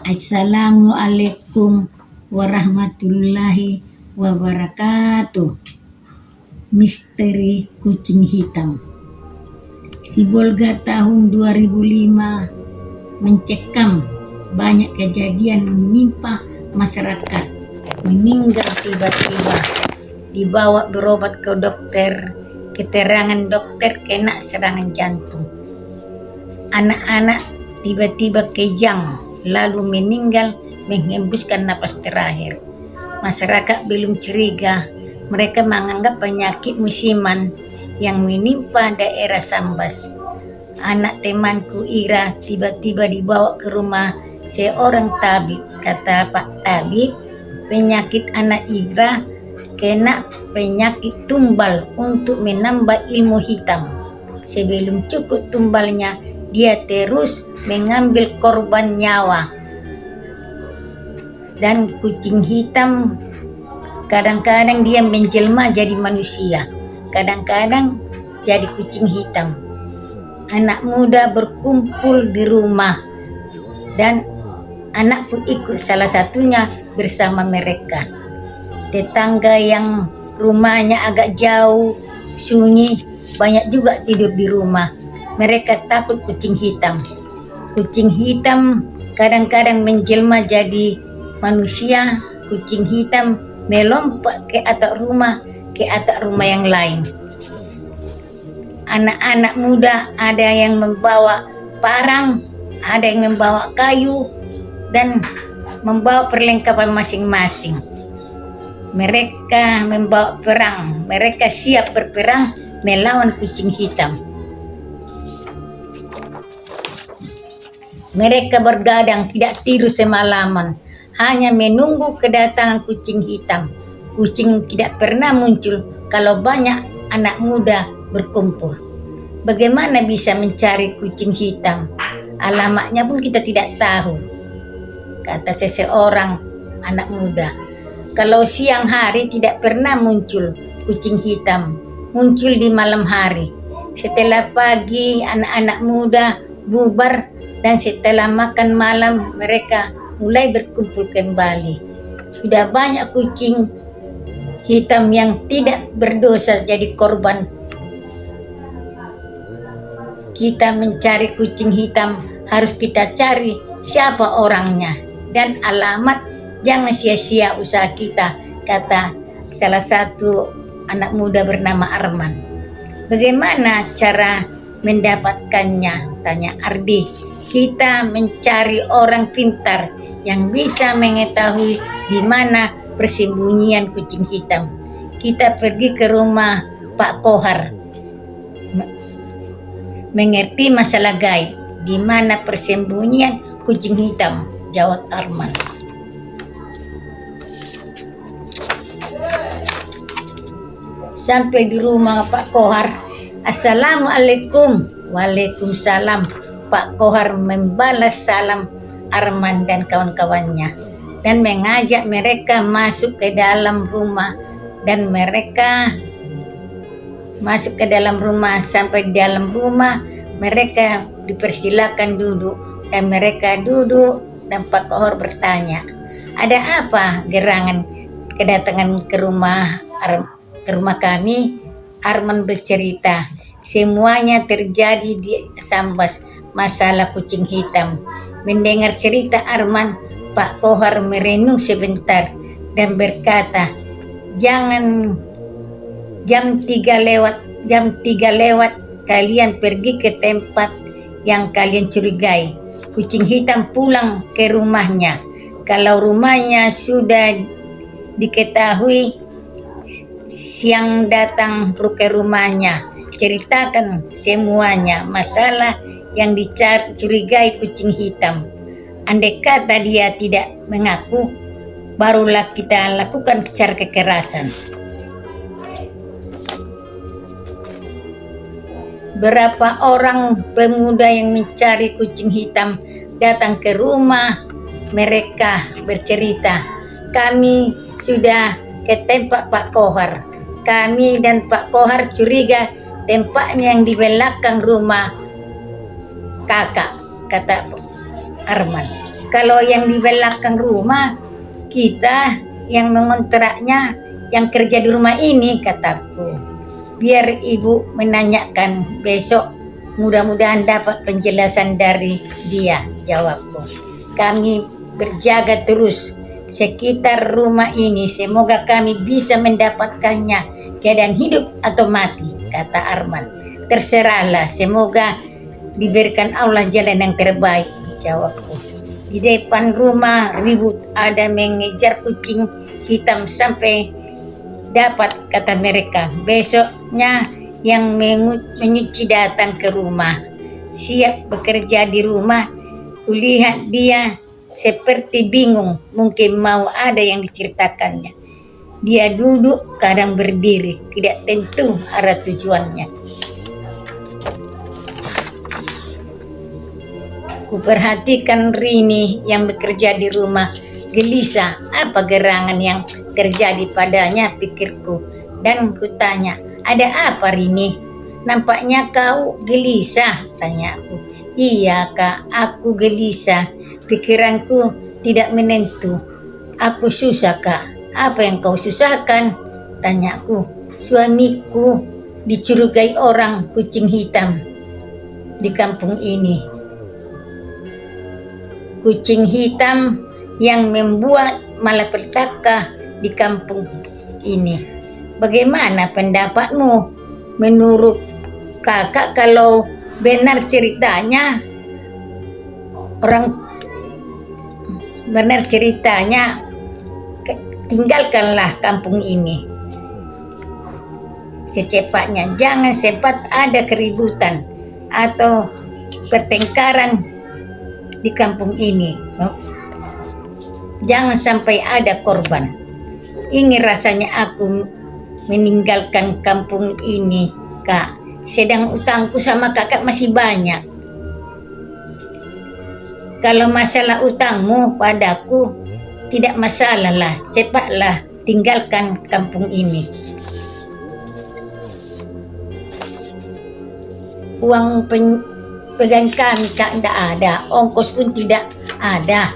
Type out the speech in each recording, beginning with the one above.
Assalamualaikum warahmatullahi wabarakatuh. Misteri kucing hitam. Sibolga tahun 2005 mencekam, banyak kejadian menimpa masyarakat. Meninggal tiba-tiba, dibawa berobat ke dokter, keterangan dokter kena serangan jantung. Anak-anak tiba-tiba kejang, lalu meninggal menghembuskan napas terakhir. Masyarakat belum curiga, mereka menganggap penyakit musiman yang menimpa daerah Sambas. Anak temanku Ira tiba-tiba dibawa ke rumah seorang tabib. Kata Pak Tabib, penyakit anak Ira kena penyakit tumbal untuk menambah ilmu hitam. Sebelum cukup tumbalnya, dia terus mengambil korban nyawa. Dan kucing hitam kadang-kadang dia menjelma jadi manusia, kadang-kadang jadi kucing hitam. Anak muda berkumpul di rumah dan anakku ikut salah satunya bersama mereka. Tetangga yang rumahnya agak jauh, sunyi, banyak juga tidur di rumah. Mereka takut kucing hitam. Kucing hitam kadang-kadang menjelma jadi manusia. Kucing hitam melompat ke atap rumah yang lain. Anak-anak muda ada yang membawa parang, ada yang membawa kayu, dan membawa perlengkapan masing-masing. Mereka membawa perang, mereka siap berperang melawan kucing hitam. Mereka bergadang, tidak tidur semalaman, hanya menunggu kedatangan kucing hitam. Kucing tidak pernah muncul kalau banyak anak muda berkumpul. Bagaimana bisa mencari kucing hitam? Alamatnya pun kita tidak tahu, kata seseorang anak muda. Kalau siang hari tidak pernah muncul kucing hitam, muncul di malam hari. Setelah pagi anak-anak muda bubar, dan setelah makan malam mereka mulai berkumpul kembali. Sudah banyak kucing hitam yang tidak berdosa jadi korban. Kita mencari kucing hitam, harus kita cari siapa orangnya dan alamat. Jangan sia-sia usaha kita, kata salah satu anak muda bernama Arman. Bagaimana cara mendapatkannya? Tanya Ardi. Kita mencari orang pintar yang bisa mengetahui di mana persembunyian kucing hitam. Kita pergi ke rumah Pak Kohar, mengerti masalah gaib, di mana persembunyian kucing hitam, jawab Arman. Sampai di rumah Pak Kohar, Assalamualaikum. Waalaikumsalam. Pak Kohar membalas salam Arman dan kawan-kawannya dan mengajak mereka masuk ke dalam rumah, dan mereka masuk ke dalam rumah. Sampai di dalam rumah mereka dipersilakan duduk, dan mereka duduk, dan Pak Kohar bertanya, ada apa gerangan kedatangan ke rumah kami? Arman bercerita, semuanya terjadi di Sambas, masalah kucing hitam. Mendengar cerita Arman, Pak Kohar merenung sebentar dan berkata, jangan jam 3 lewat kalian pergi ke tempat yang kalian curigai. Kucing hitam pulang ke rumahnya. Kalau rumahnya sudah diketahui, siang datang ke rumahnya, ceritakan semuanya masalah yang dicurigai kucing hitam. Andai kata dia tidak mengaku, barulah kita lakukan secara kekerasan. Berapa orang pemuda yang mencari kucing hitam datang ke rumah mereka bercerita, kami sudah ke tempat Pak Kohar. Kami dan Pak Kohar curiga tempatnya yang di belakang rumah kakak, kata Arman. Kalau yang di belakang rumah, kita yang mengontraknya, yang kerja di rumah ini, kataku. Biar ibu menanyakan besok, mudah-mudahan dapat penjelasan dari dia, jawabku. Kami berjaga terus sekitar rumah ini, semoga kami bisa mendapatkannya keadaan hidup atau mati, kata Arman. Terserahlah, semoga diberikan Allah jalan yang terbaik, jawabku. Di depan rumah ribut, ada mengejar kucing hitam sampai dapat, kata mereka. Besoknya yang menyuci datang ke rumah, siap bekerja di rumah. Kulihat dia seperti bingung, mungkin mau ada yang diceritakannya. Dia duduk, kadang berdiri, tidak tentu arah tujuannya. Kuperhatikan Rini yang bekerja di rumah, gelisah. Apa gerangan yang terjadi padanya, pikirku. Dan kutanya, ada apa Rini? Nampaknya kau gelisah, tanyaku. Iya kak, aku gelisah. Pikiranku tidak menentu. Aku susah kak. Apa yang kau susahkan? Tanyaku. Suamiku dicurigai orang kucing hitam di kampung ini. Kucing hitam yang membuat malapetaka di kampung ini. Bagaimana pendapatmu? Menurut kakak, kalau benar ceritanya, tinggalkanlah kampung ini secepatnya. Jangan sempat ada keributan atau pertengkaran di kampung ini. Jangan sampai ada korban. Ingin rasanya aku meninggalkan kampung ini, kak. Sedang utangku sama kakak masih banyak. Kalau masalah utangmu padaku, tidak masalah lah. Cepatlah tinggalkan kampung ini. Uang pegang kami kak tidak ada, ongkos pun tidak ada.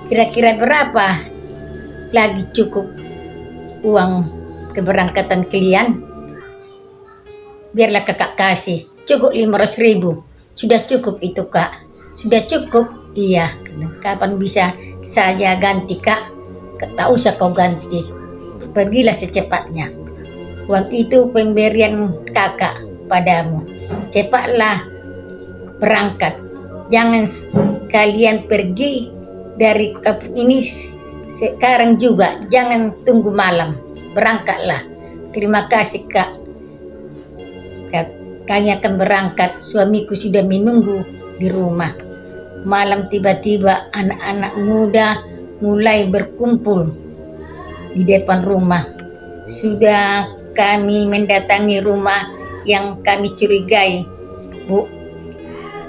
Kira-kira berapa lagi cukup uang keberangkatan kalian? Biarlah kakak kasih. Cukup 500.000. Sudah cukup itu kak. Sudah cukup? Iya. Kapan bisa saya ganti kak? Tak usah kau ganti. Pergilah secepatnya. Uang itu pemberian kakak padamu. Cepatlah berangkat. Jangan kalian pergi dari kampung ini sekarang juga. Jangan tunggu malam. Berangkatlah. Terima kasih kak. Kami akan berangkat. Suamiku sudah menunggu di rumah. Malam tiba-tiba anak-anak muda mulai berkumpul di depan rumah. Sudah kami mendatangi rumah yang kami curigai, Bu,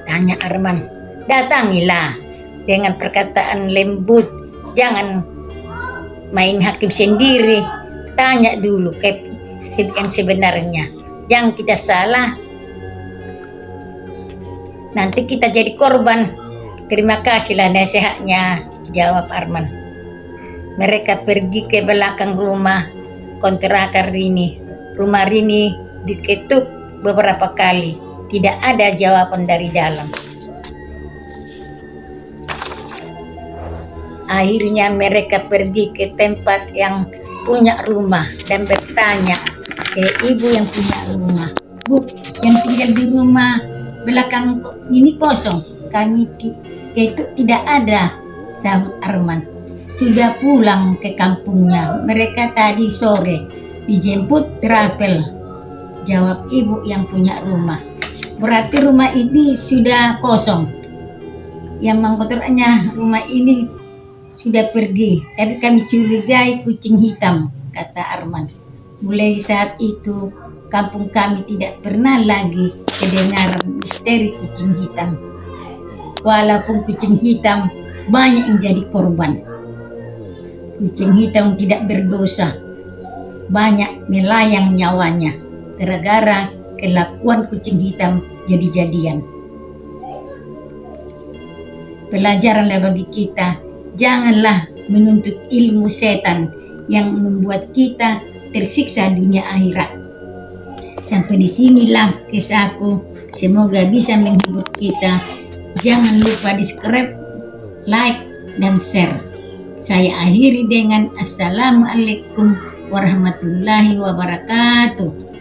tanya Arman. Datangilah dengan perkataan lembut. Jangan main hakim sendiri. Tanya dulu ke yang sebenarnya. Jangan kita salah. Nanti kita jadi korban. Terima kasihlah nasihatnya, jawab Arman. Mereka pergi ke belakang rumah kontrakan Rini. Rumah Rini diketuk beberapa kali. Tidak ada jawaban dari dalam. Akhirnya mereka pergi ke tempat yang punya rumah dan bertanya ke ibu yang punya rumah. Bu, yang tinggal di rumah belakang ini kosong. Kami itu tidak ada, sahut Arman. Sudah pulang ke kampungnya. Mereka tadi sore dijemput travel, jawab ibu yang punya rumah. Berarti rumah ini sudah kosong. Yang mengkontraknya rumah ini sudah pergi. Tapi kami curigai kucing hitam, kata Arman. Mulai saat itu kampung kami tidak pernah lagi kedengaran misteri kucing hitam. Walaupun kucing hitam banyak yang jadi korban. Kucing hitam tidak berdosa. Banyak melayang nyawanya gara-gara kelakuan kucing hitam jadi-jadian. pelajaranlah bagi kita. Janganlah menuntut ilmu setan yang membuat kita tersiksa dunia akhirat. Sampai di sinilah kisahku. Semoga bisa menghibur kita. Jangan lupa di subscribe, like, dan share. Saya akhiri dengan Assalamualaikum warahmatullahi wabarakatuh.